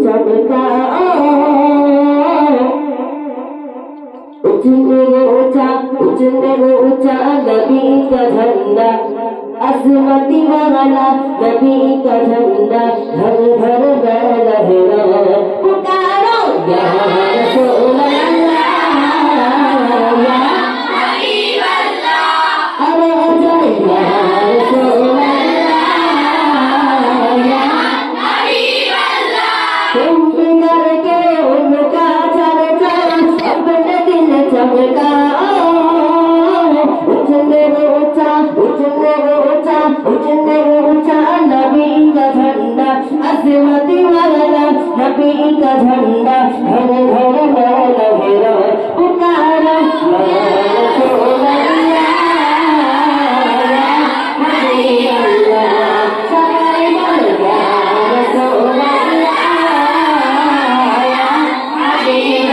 चमका उजने ऊंचा नबी का झंडा अजमती वाला नबी का झंडा घर घर लहरा पुकारो या रसूल अल्लाह या हबीब अल्लाह अरे अजय या रसूल अल्लाह या हबीब अल्लाह तुम करके उनका चर्चा अपने दिल चमका उजने ऊंचा नबी का झंडा अजमती वाला नबी का झंडा घर घर लहरा पुकारा या रसूल अल्लाह या हबीब अल्लाह सबाई बोल या रसूल अल्लाह या हबीब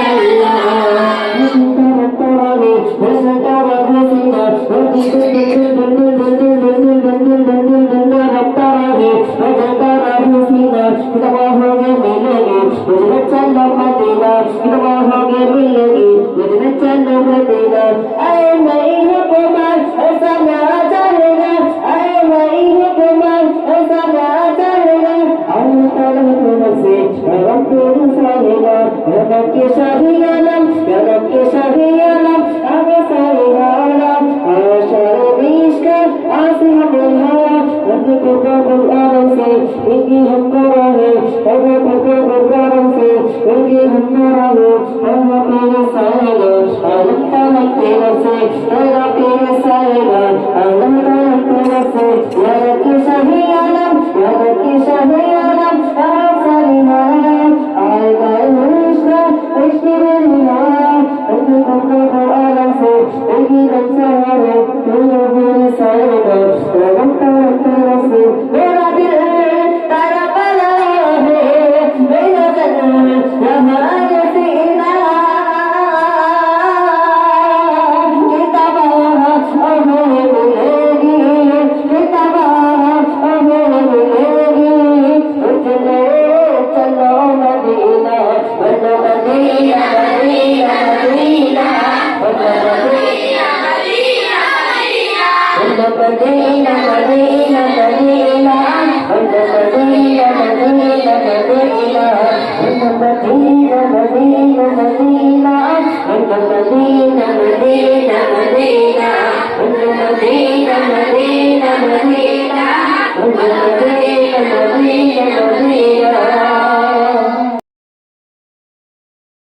Medina